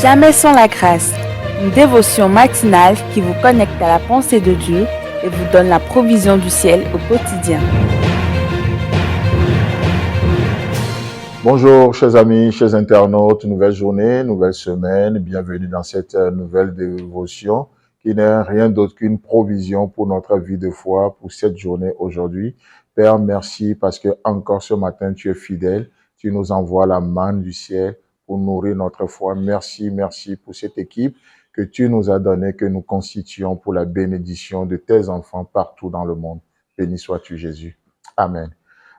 Jamais sans la grâce, une dévotion matinale qui vous connecte à la pensée de Dieu et vous donne la provision du ciel au quotidien. Bonjour chers amis, chers internautes, nouvelle journée, nouvelle semaine, bienvenue dans cette nouvelle dévotion qui n'est rien d'autre qu'une provision pour notre vie de foi pour cette journée aujourd'hui. Père, merci parce que encore ce matin tu es fidèle, tu nous envoies la manne du ciel pour nourrir notre foi. Merci pour cette équipe que tu nous as donnée, que nous constituons pour la bénédiction de tes enfants partout dans le monde. Béni sois-tu Jésus. Amen.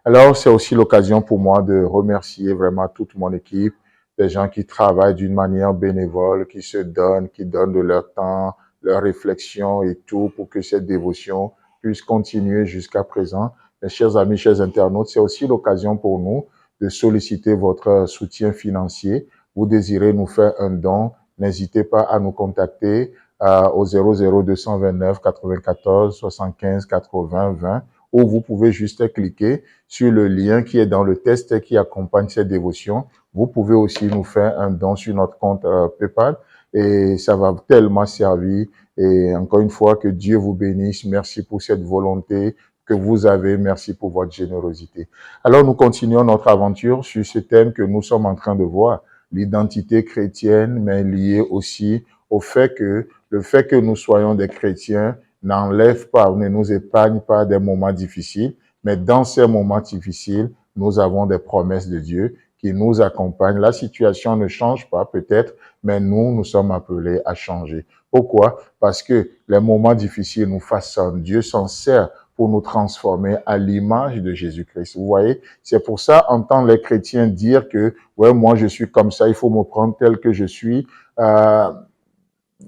Alors, c'est aussi l'occasion pour moi de remercier vraiment toute mon équipe, des gens qui travaillent d'une manière bénévole, qui donnent de leur temps, leur réflexion et tout pour que cette dévotion puisse continuer jusqu'à présent. Mes chers amis, chers internautes, c'est aussi l'occasion pour nous de solliciter votre soutien financier. Vous désirez nous faire un don, n'hésitez pas à nous contacter au 00229 94 75 80 20 ou vous pouvez juste cliquer sur le lien qui est dans le texte qui accompagne cette dévotion. Vous pouvez aussi nous faire un don sur notre compte PayPal et ça va tellement servir. Et encore une fois, que Dieu vous bénisse. Merci pour cette volonté que vous avez. Merci pour votre générosité. Alors, nous continuons notre aventure sur ce thème que nous sommes en train de voir, l'identité chrétienne, mais liée aussi au fait que le fait que nous soyons des chrétiens n'enlève pas ou ne nous épargne pas des moments difficiles, mais dans ces moments difficiles, nous avons des promesses de Dieu qui nous accompagnent. La situation ne change pas peut-être, mais nous sommes appelés à changer. Pourquoi? Parce que les moments difficiles nous façonnent. Dieu s'en sert pour nous transformer à l'image de Jésus-Christ. Vous voyez, c'est pour ça, entendre les chrétiens dire que, ouais, moi je suis comme ça, il faut me prendre tel que je suis,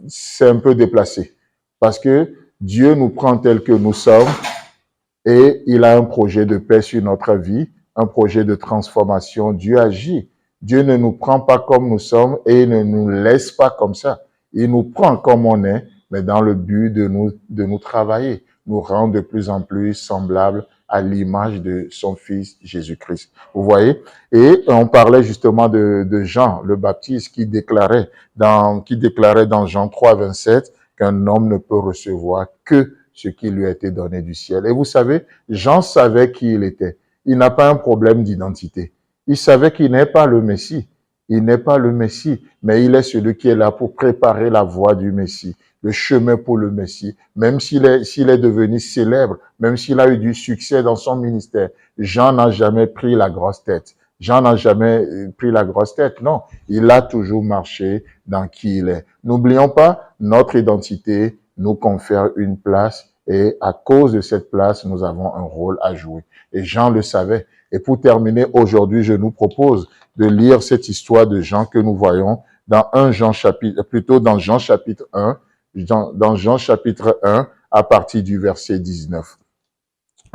c'est un peu déplacé. Parce que Dieu nous prend tel que nous sommes et il a un projet de paix sur notre vie, un projet de transformation. Dieu agit. Dieu ne nous prend pas comme nous sommes et il ne nous laisse pas comme ça. Il nous prend comme on est, mais dans le but de nous travailler, nous rendre de plus en plus semblables à l'image de son Fils Jésus-Christ. Vous voyez? Et on parlait justement de Jean le Baptiste qui déclarait dans Jean 3, 27 qu'un homme ne peut recevoir que ce qui lui a été donné du ciel. Et vous savez, Jean savait qui il était. Il n'a pas un problème d'identité. Il savait qu'il n'est pas le Messie. Il n'est pas le Messie, mais il est celui qui est là pour préparer la voie du Messie, le chemin pour le Messie. Même s'il est devenu célèbre, même s'il a eu du succès dans son ministère, Jean n'a jamais pris la grosse tête. Jean n'a jamais pris la grosse tête, non. Il a toujours marché dans qui il est. N'oublions pas, notre identité nous confère une place et à cause de cette place, nous avons un rôle à jouer. Et Jean le savait. Et pour terminer, aujourd'hui, je nous propose de lire cette histoire de Jean que nous voyons dans dans Jean chapitre 1, dans Jean chapitre 1, à partir du verset 19.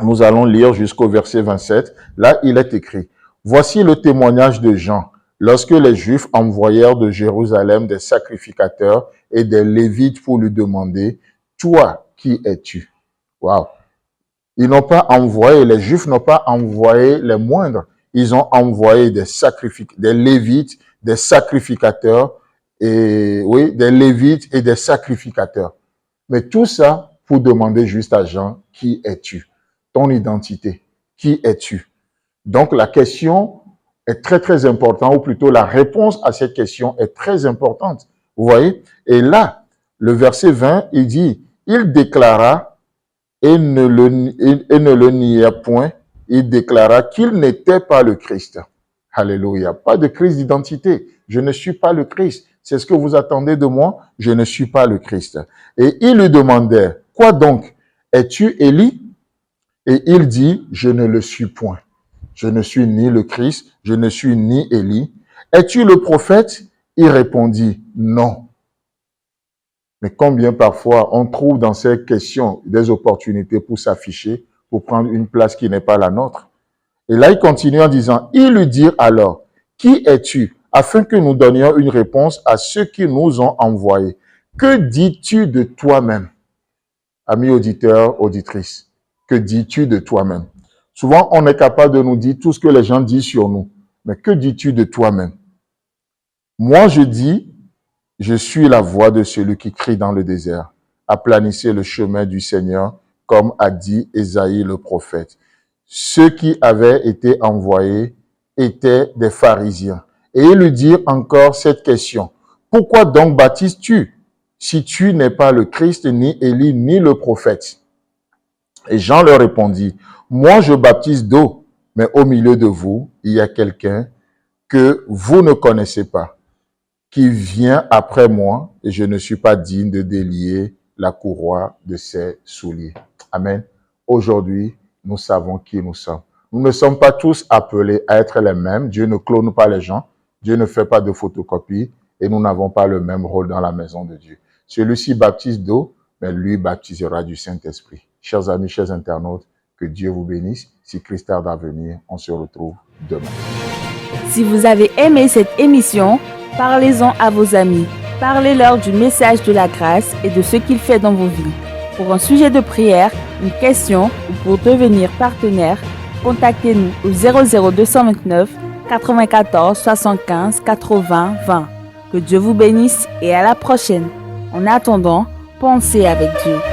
Nous allons lire jusqu'au verset 27. Là, il est écrit: Voici le témoignage de Jean, lorsque les Juifs envoyèrent de Jérusalem des sacrificateurs et des Lévites pour lui demander: Toi, qui es-tu? Waouh! Ils n'ont pas envoyé, les Juifs n'ont pas envoyé les moindres. Ils ont envoyé des Lévites, des sacrificateurs, des Lévites et des sacrificateurs. Mais tout ça pour demander juste à Jean: Qui es-tu? Ton identité. Qui es-tu? Donc la question est très très importante, ou plutôt la réponse à cette question est très importante. Vous voyez? Et là, le verset 20, il dit: Il déclara et ne le nia point, il déclara qu'il n'était pas le Christ. Alléluia. Pas de crise d'identité. Je ne suis pas le Christ. C'est ce que vous attendez de moi? Je ne suis pas le Christ. Et il lui demandait: Quoi donc? Es-tu Élie? Et il dit: Je ne le suis point. Je ne suis ni le Christ, je ne suis ni Élie. Es-tu le prophète? Il répondit: Non. Mais combien parfois on trouve dans ces questions des opportunités pour s'afficher, pour prendre une place qui n'est pas la nôtre. Et là, il continue en disant: Ils lui dirent alors: Qui es-tu? Afin que nous donnions une réponse à ceux qui nous ont envoyés. Que dis-tu de toi-même? Amis auditeurs, auditrices, que dis-tu de toi-même? Souvent, on est capable de nous dire tout ce que les gens disent sur nous. Mais que dis-tu de toi-même? Moi, je dis Je suis la voix de celui qui crie dans le désert. Aplanissez le chemin du Seigneur, comme a dit Ésaïe le prophète. Ceux qui avaient été envoyés étaient des pharisiens. Et il lui dit encore cette question. Pourquoi donc baptises-tu, si tu n'es pas le Christ, ni Élie, ni le prophète? Et Jean leur répondit, moi je baptise d'eau, mais au milieu de vous, il y a quelqu'un que vous ne connaissez pas, qui vient après moi, et je ne suis pas digne de délier la courroie de ses souliers. Amen. Aujourd'hui, nous savons qui nous sommes. Nous ne sommes pas tous appelés à être les mêmes. Dieu ne clone pas les gens. Dieu ne fait pas de photocopie et nous n'avons pas le même rôle dans la maison de Dieu. Celui-ci baptise d'eau, mais lui baptisera du Saint-Esprit. Chers amis, chers internautes, que Dieu vous bénisse. Si Christ tarde à venir, on se retrouve demain. Si vous avez aimé cette émission, parlez-en à vos amis. Parlez-leur du message de la grâce et de ce qu'il fait dans vos vies. Pour un sujet de prière, une question ou pour devenir partenaire, contactez-nous au 00229 94 75 80 20. Que Dieu vous bénisse et à la prochaine. En attendant, pensez avec Dieu.